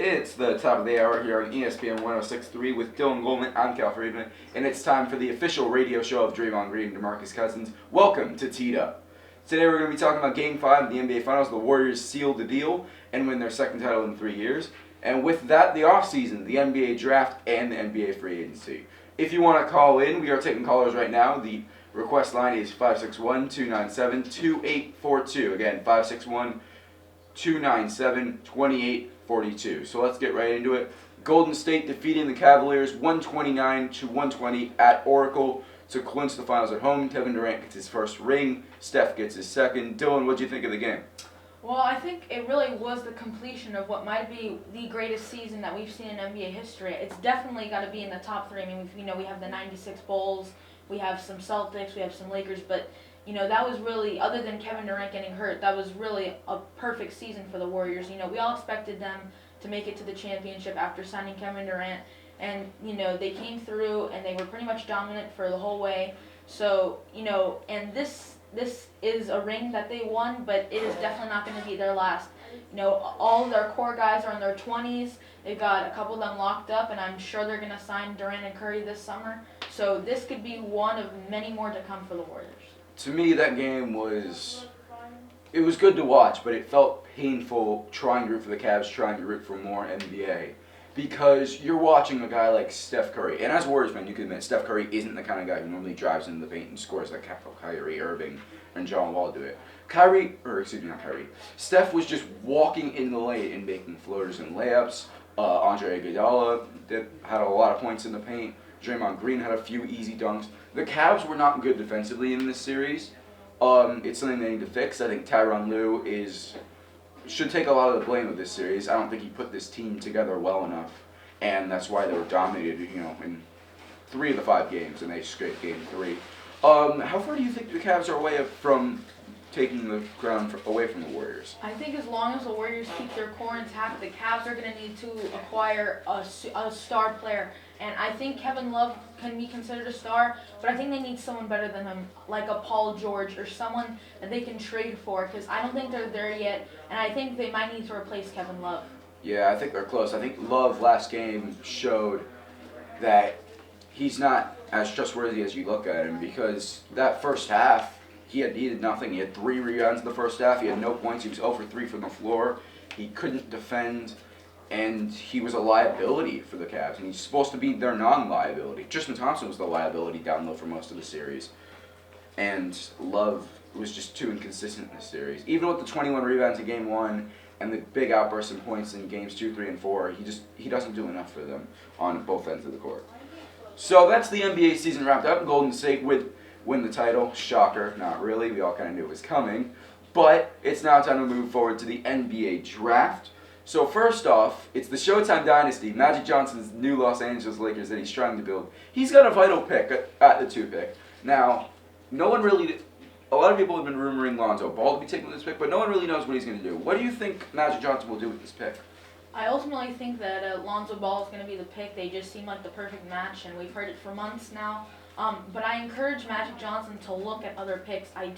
It's the top of the hour here on ESPN 106.3 with Dylan Goldman. I'm Cal Friedman, and it's time for the official radio show of Draymond Green and DeMarcus Cousins. Welcome to Teed Up. Today we're going to be talking about Game 5 of the NBA Finals. The Warriors sealed the deal and win their second title in 3 years. And with that, the offseason, the NBA Draft, and the NBA Free Agency. If you want to call in, we are taking callers right now. The request line is 561-297-2842. Again, 561-297-2842. So let's get right into it. Golden State defeating the Cavaliers 129-120 at Oracle to clinch the finals at home. Kevin Durant gets his first ring. Steph gets his second. Dylan, what do you think of the game? Well, I think it really was the completion of what might be the greatest season that we've seen in NBA history. It's definitely got to be in the top three. I mean, we have the '96 Bulls, we have some Celtics, we have some Lakers, but that was really, other than Kevin Durant getting hurt, that was really a perfect season for the Warriors. We all expected them to make it to the championship after signing Kevin Durant, and they came through and they were pretty much dominant for the whole way. So and this is a ring that they won, but it is definitely not going to be their last. All of their core guys are in their 20s. They've got a couple of them locked up, and I'm sure they're going to sign Durant and Curry this summer. So this could be one of many more to come for the Warriors. To me, that game was good to watch, but it felt painful trying to root for the Cavs, trying to root for more NBA. Because you're watching a guy like Steph Curry, and as a Warriors fan, you can admit Steph Curry isn't the kind of guy who normally drives into the paint and scores like Kyrie Irving and John Wall do it. Steph was just walking in the lane and making floaters and layups. Andre Iguodala had a lot of points in the paint. Draymond Green had a few easy dunks. The Cavs were not good defensively in this series. It's something they need to fix. I think Tyronn Lue should take a lot of the blame of this series. I don't think he put this team together well enough, and that's why they were dominated, in 3 of the 5 games, and they scraped game 3. How far do you think the Cavs are away from taking the ground away from the Warriors? I think as long as the Warriors keep their core intact, the Cavs are going to need to acquire a star player. And I think Kevin Love can be considered a star, but I think they need someone better than him, like a Paul George or someone that they can trade for, because I don't think they're there yet, and I think they might need to replace Kevin Love. Yeah, I think they're close. I think Love last game showed that he's not as trustworthy as you look at him, because that first half, he did nothing. He had 3 rebounds in the first half. He had no points. He was 0 for 3 from the floor. He couldn't defend, and he was a liability for the Cavs, and he's supposed to be their non-liability. Tristan Thompson was the liability down low for most of the series, and Love was just too inconsistent in the series. Even with the 21 rebounds in Game 1 and the big outbursts in points in Games 2, 3, and 4, he doesn't do enough for them on both ends of the court. So that's the NBA season wrapped up. Golden State would win the title. Shocker, not really. We all kind of knew it was coming. But it's now time to move forward to the NBA Draft. So first off, it's the Showtime dynasty, Magic Johnson's new Los Angeles Lakers that he's trying to build. He's got a vital pick at the 2 pick. Now, a lot of people have been rumoring Lonzo Ball to be taking this pick, but no one really knows what he's going to do. What do you think Magic Johnson will do with this pick? I ultimately think that Lonzo Ball is going to be the pick. They just seem like the perfect match, and we've heard it for months now. But I encourage Magic Johnson to look at other picks. I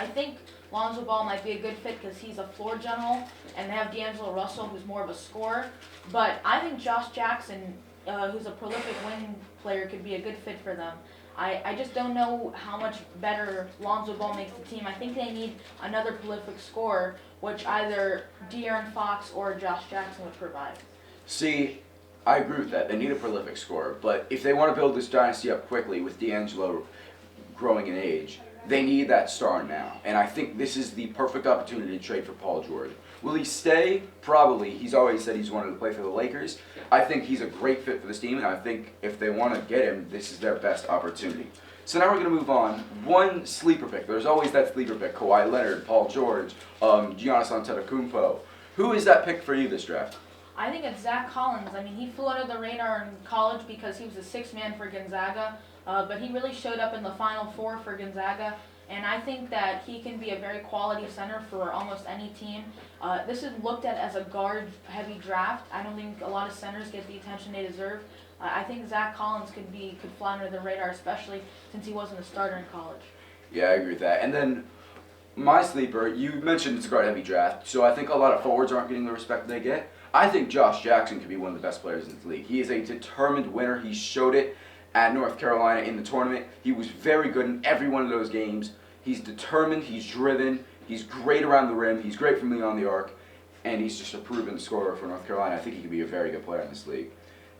think Lonzo Ball might be a good fit because he's a floor general, and they have D'Angelo Russell, who's more of a scorer. But I think Josh Jackson, who's a prolific wing player, could be a good fit for them. I just don't know how much better Lonzo Ball makes the team. I think they need another prolific scorer, which either De'Aaron Fox or Josh Jackson would provide. See, I agree with that. They need a prolific scorer, but if they want to build this dynasty up quickly with D'Angelo growing in age, they need that star now. And I think this is the perfect opportunity to trade for Paul George. Will he stay? Probably. He's always said he's wanted to play for the Lakers. I think he's a great fit for this team, and I think if they want to get him, this is their best opportunity. So now we're going to move on. One sleeper pick. There's always that sleeper pick. Kawhi Leonard, Paul George, Giannis Antetokounmpo. Who is that pick for you this draft? I think it's Zach Collins. I mean, he flew under the radar in college because he was a 6th man for Gonzaga, but he really showed up in the Final Four for Gonzaga, and I think that he can be a very quality center for almost any team. This is looked at as a guard-heavy draft. I don't think a lot of centers get the attention they deserve. I think Zach Collins could fly under the radar, especially since he wasn't a starter in college. Yeah, I agree with that. And then my sleeper, you mentioned it's a guard-heavy draft, so I think a lot of forwards aren't getting the respect they get. I think Josh Jackson could be one of the best players in the league. He is a determined winner. He showed it at North Carolina in the tournament. He was very good in every one of those games. He's determined. He's driven. He's great around the rim. He's great from beyond the arc. And he's just a proven scorer for North Carolina. I think he could be a very good player in this league.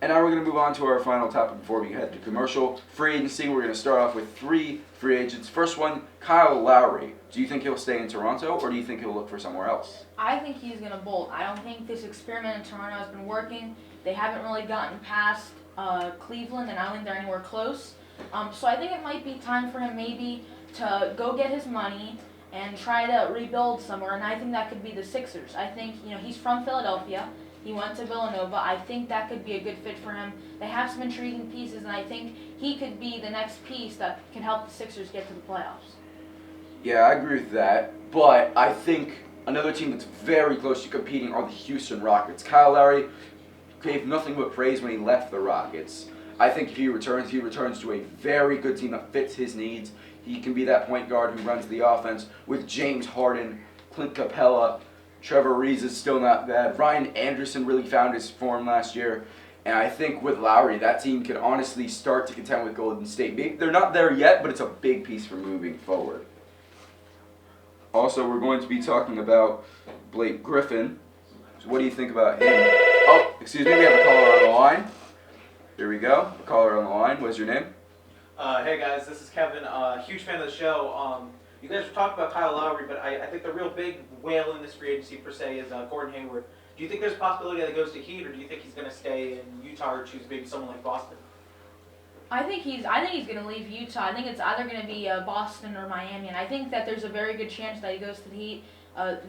And now we're going to move on to our final topic before we head to commercial. Free agency, we're going to start off with 3 free agents. First one, Kyle Lowry. Do you think he'll stay in Toronto, or do you think he'll look for somewhere else? I think he's going to bolt. I don't think this experiment in Toronto has been working. They haven't really gotten past Cleveland, and I don't think they're anywhere close. So I think it might be time for him maybe to go get his money and try to rebuild somewhere, and I think that could be the Sixers. I think, he's from Philadelphia. He went to Villanova. I think that could be a good fit for him. They have some intriguing pieces, and I think he could be the next piece that can help the Sixers get to the playoffs. Yeah, I agree with that. But I think another team that's very close to competing are the Houston Rockets. Kyle Lowry gave nothing but praise when he left the Rockets. I think if he returns to a very good team that fits his needs. He can be that point guard who runs the offense with James Harden, Clint Capella. Trevor Reeves is still not bad. Ryan Anderson really found his form last year. And I think with Lowry, that team can honestly start to contend with Golden State. They're not there yet, but it's a big piece for moving forward. Also, we're going to be talking about Blake Griffin. So what do you think about him? Oh, excuse me, we have a caller on the line. Here we go. A caller on the line. What's your name? Hey guys, this is Kevin. Huge fan of the show. You guys were talking about Kyle Lowry, but I think the real big whale in this free agency per se is Gordon Hayward. Do you think there's a possibility that he goes to Heat, or do you think he's going to stay in Utah or choose maybe someone like Boston? I think he's going to leave Utah. I think it's either going to be Boston or Miami, and I think that there's a very good chance that he goes to the Heat.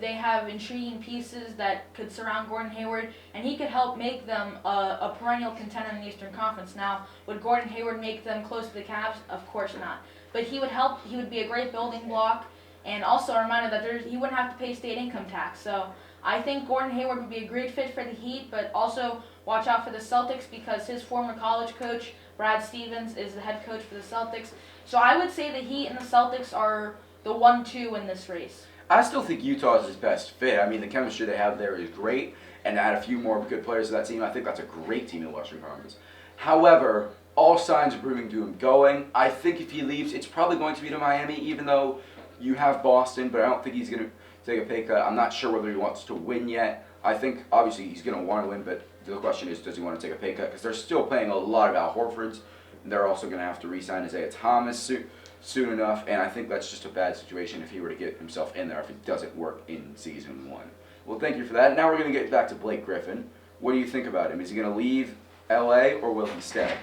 They have intriguing pieces that could surround Gordon Hayward, and he could help make them a perennial contender in the Eastern Conference. Now, would Gordon Hayward make them close to the Cavs? Of course not. But he would help. He would be a great building block, and also a reminder that he wouldn't have to pay state income tax. So I think Gordon Hayward would be a great fit for the Heat, but also watch out for the Celtics because his former college coach, Brad Stevens, is the head coach for the Celtics. So I would say the Heat and the Celtics are the 1-2 in this race. I still think Utah is his best fit. I mean, the chemistry they have there is great, and to add a few more good players to that team, I think that's a great team in the Western Conference. However, all signs are proving to him going. I think if he leaves, it's probably going to be to Miami, even though you have Boston, but I don't think he's going to take a pay cut. I'm not sure whether he wants to win yet. I think, obviously, he's going to want to win, but the question is, does he want to take a pay cut? Because they're still paying a lot of Al Horfords, and they're also going to have to re-sign Isaiah Thomas soon enough, and I think that's just a bad situation if he were to get himself in there if it doesn't work in season 1. Well, thank you for that. Now we're going to get back to Blake Griffin. What do you think about him? Is he going to leave LA or will he stay?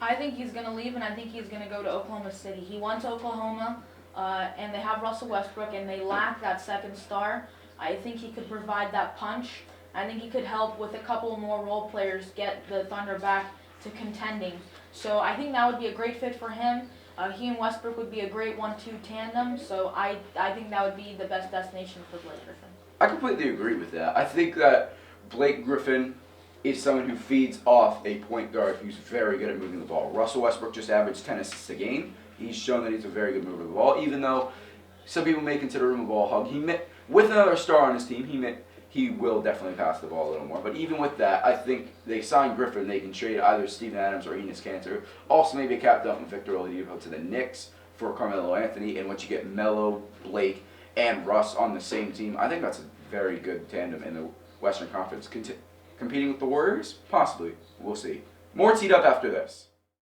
I think he's going to leave, and I think he's going to go to Oklahoma City. He went to Oklahoma, and they have Russell Westbrook, and they lack that second star. I think he could provide that punch. I think he could help with a couple more role players get the Thunder back to contending. So I think that would be a great fit for him. He and Westbrook would be a great 1-2 tandem, so I think that would be the best destination for Blake Griffin. I completely agree with that. I think that Blake Griffin is someone who feeds off a point guard who's very good at moving the ball. Russell Westbrook just averaged 10 assists a game. He's shown that he's a very good mover of the ball, even though some people may consider him a ball hog. With another star on his team, he will definitely pass the ball a little more. But even with that, I think they signed Griffin. They can trade either Steven Adams or Enes Kanter. Also, maybe cap dump Victor Oladipo to the Knicks for Carmelo Anthony. And once you get Melo, Blake, and Russ on the same team, I think that's a very good tandem in the Western Conference. Competing with the Warriors? Possibly. We'll see. More teed up after this.